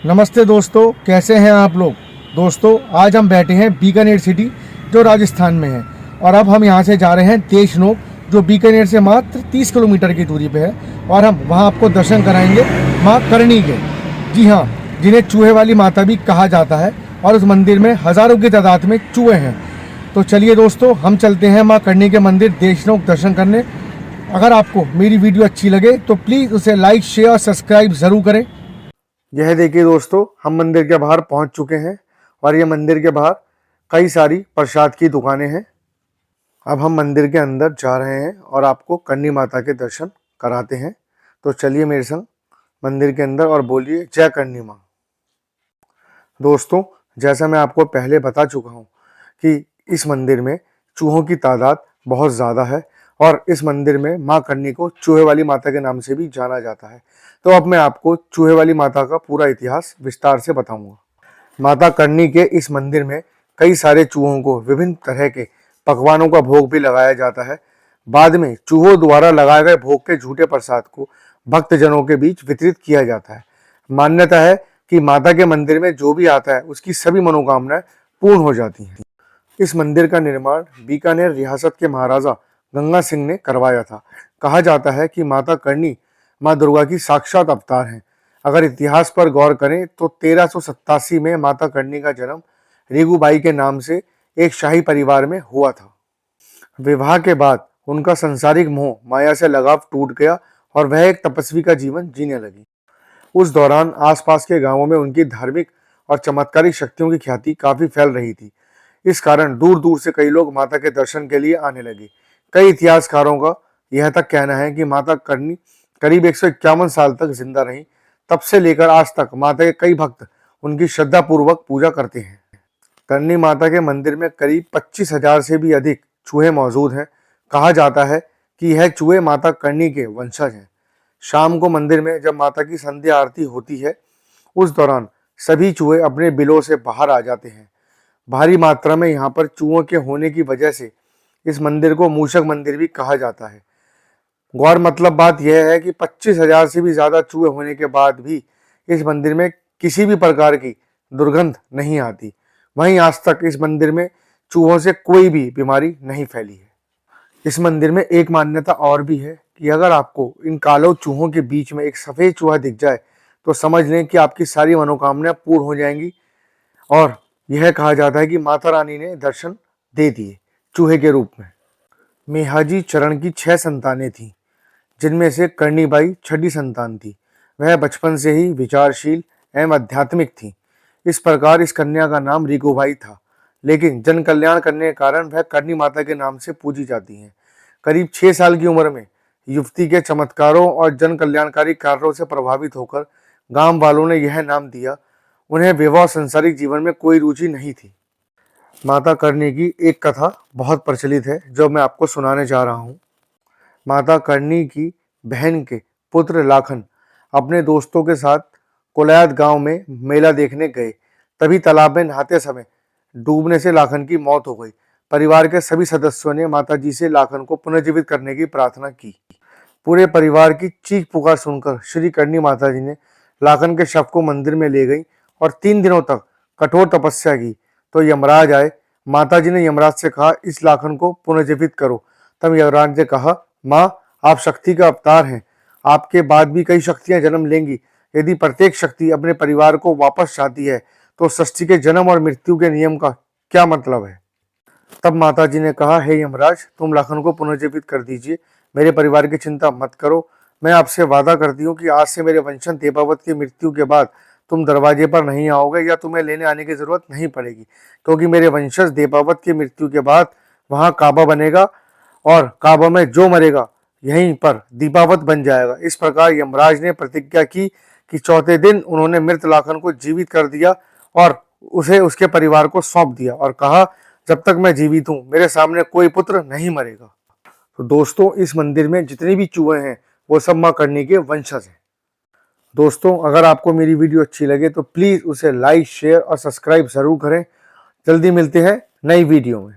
नमस्ते दोस्तों, कैसे हैं आप लोग। दोस्तों, आज हम बैठे हैं बीकानेर सिटी जो राजस्थान में है और अब हम यहां से जा रहे हैं देशनोक जो बीकानेर से मात्र 30 किलोमीटर की दूरी पे है और हम वहां आपको दर्शन कराएंगे मां करणी के। जी हाँ, जिन्हें चूहे वाली माता भी कहा जाता है और उस मंदिर में हज़ारों की तादाद में चूहे हैं। तो चलिए दोस्तों, हम चलते हैं मां करणी के मंदिर देशनोक दर्शन करने। अगर आपको मेरी वीडियो अच्छी लगे तो प्लीज़ उसे लाइक, शेयर और सब्सक्राइब ज़रूर करें। यह देखिए दोस्तों, हम मंदिर के बाहर पहुंच चुके हैं और ये मंदिर के बाहर कई सारी प्रसाद की दुकानें हैं। अब हम मंदिर के अंदर जा रहे हैं और आपको करणी माता के दर्शन कराते हैं। तो चलिए मेरे संग मंदिर के अंदर और बोलिए जय करणी माँ। दोस्तों, जैसा मैं आपको पहले बता चुका हूँ कि इस मंदिर में चूहों की तादाद बहुत ज़्यादा है और इस मंदिर में माँ करणी को चूहे वाली माता के नाम से भी जाना जाता है। तो अब मैं आपको चूहे वाली माता का पूरा इतिहास विस्तार से बताऊंगा। माता करणी के इस मंदिर में कई सारे चूहों को विभिन्न तरह के पकवानों का भोग भी लगाया जाता है। बाद में चूहों द्वारा लगाए गए भोग के झूठे प्रसाद को भक्तजनों के बीच वितरित किया जाता है। मान्यता है कि माता के मंदिर में जो भी आता है उसकी सभी मनोकामनाएं पूर्ण हो जाती हैं। इस मंदिर का निर्माण बीकानेर रियासत के महाराजा गंगा सिंह ने करवाया था। कहा जाता है कि माता करणी माँ दुर्गा की साक्षात अवतार हैं। अगर इतिहास पर गौर करें तो 1387 में माता करणी का जन्म रेगूबाई के नाम से एक शाही परिवार में हुआ था। विवाह के बाद उनका सांसारिक मोह माया से लगाव टूट गया और वह एक तपस्वी का जीवन जीने लगी। उस दौरान आसपास के गांवों में उनकी धार्मिक और चमत्कारिक शक्तियों की ख्याति काफी फैल रही थी। इस कारण दूर दूर से कई लोग माता के दर्शन के लिए आने लगे। कई इतिहासकारों का यह तक कहना है कि माता करणी करीब 151 साल तक जिंदा रही। तब से लेकर आज तक माता के कई भक्त उनकी श्रद्धा पूर्वक पूजा करते हैं। करणी माता के मंदिर में करीब 25,000 से भी अधिक चूहे मौजूद हैं। कहा जाता है कि यह चूहे माता करणी के वंशज हैं। शाम को मंदिर में जब माता की संध्या आरती होती है उस दौरान सभी चूहे अपने बिलों से बाहर आ जाते हैं। भारी मात्रा में यहाँ पर चूहों के होने की वजह से इस मंदिर को मूषक मंदिर भी कहा जाता है। गौर मतलब बात यह है कि 25,000 से भी ज्यादा चूहे होने के बाद भी इस मंदिर में किसी भी प्रकार की दुर्गंध नहीं आती। वहीं आज तक इस मंदिर में चूहों से कोई भी बीमारी नहीं फैली है। इस मंदिर में एक मान्यता और भी है कि अगर आपको इन कालो चूहों के बीच में एक सफेद चूहा दिख जाए तो समझ लें कि आपकी सारी मनोकामनाएं पूर्ण हो जाएंगी और यह कहा जाता है कि माता रानी ने दर्शन दे दिए चूहे के रूप में। मेहाजी चरण की 6 संतानें थीं, जिनमें से करणीबाई छठी संतान थी। वह बचपन से ही विचारशील एवं आध्यात्मिक थी। इस प्रकार इस कन्या का नाम रीगूबाई था, लेकिन जन कल्याण करने के कारण वह करणी माता के नाम से पूजी जाती हैं। करीब 6 साल की उम्र में युवती के चमत्कारों और जन कल्याणकारी कार्यों से प्रभावित होकर गांव वालों ने यह नाम दिया। उन्हें विवाह और सांसारिक जीवन में कोई रुचि नहीं थी। माता करणी की एक कथा बहुत प्रचलित है जो मैं आपको सुनाने जा रहा हूँ। माता करणी की बहन के पुत्र लाखन अपने दोस्तों के साथ कोलायत गांव में मेला देखने गए। तभी तालाब में नहाते समय डूबने से लाखन की मौत हो गई। परिवार के सभी सदस्यों ने माताजी से लाखन को पुनर्जीवित करने की प्रार्थना की। पूरे परिवार की चीख पुकार सुनकर श्री करणी माताजी ने लाखन के शव को मंदिर में ले गई और 3 दिनों तक कठोर तपस्या की। तो यमराज आए। माताजी ने यमराज से कहा, इस लाखन को पुनर्जीवित करो। तब यमराज ने कहा, माँ, आप शक्ति का अवतार हैं। आपके बाद भी कई शक्तियां जन्म लेंगी। यदि प्रत्येक शक्ति अपने परिवार को वापस चाहती है तो सृष्टि के जन्म और मृत्यु के नियम का क्या मतलब है। तब माताजी ने कहा, हे यमराज, तुम लाखन को पुनर्जीवित कर दीजिए। मेरे परिवार की चिंता मत करो। मैं आपसे वादा करती हूँ कि आज से मेरे वंशज देवावत की मृत्यु के बाद तुम दरवाजे पर नहीं आओगे या तुम्हें लेने आने की जरूरत नहीं पड़ेगी, क्योंकि मेरे वंशज देवावत की मृत्यु के बाद वहां काबा बनेगा और काबा में जो मरेगा यहीं पर दीपावत बन जाएगा। इस प्रकार यमराज ने प्रतिज्ञा की कि चौथे दिन उन्होंने मृत लाखन को जीवित कर दिया और उसे उसके परिवार को सौंप दिया और कहा, जब तक मैं जीवित हूं मेरे सामने कोई पुत्र नहीं मरेगा। तो दोस्तों, इस मंदिर में जितने भी चूहे हैं वो सब मां करणी के वंशज हैं। दोस्तों, अगर आपको मेरी वीडियो अच्छी लगे तो प्लीज उसे लाइक, शेयर और सब्सक्राइब जरूर करें। जल्दी मिलते हैं नई वीडियो में।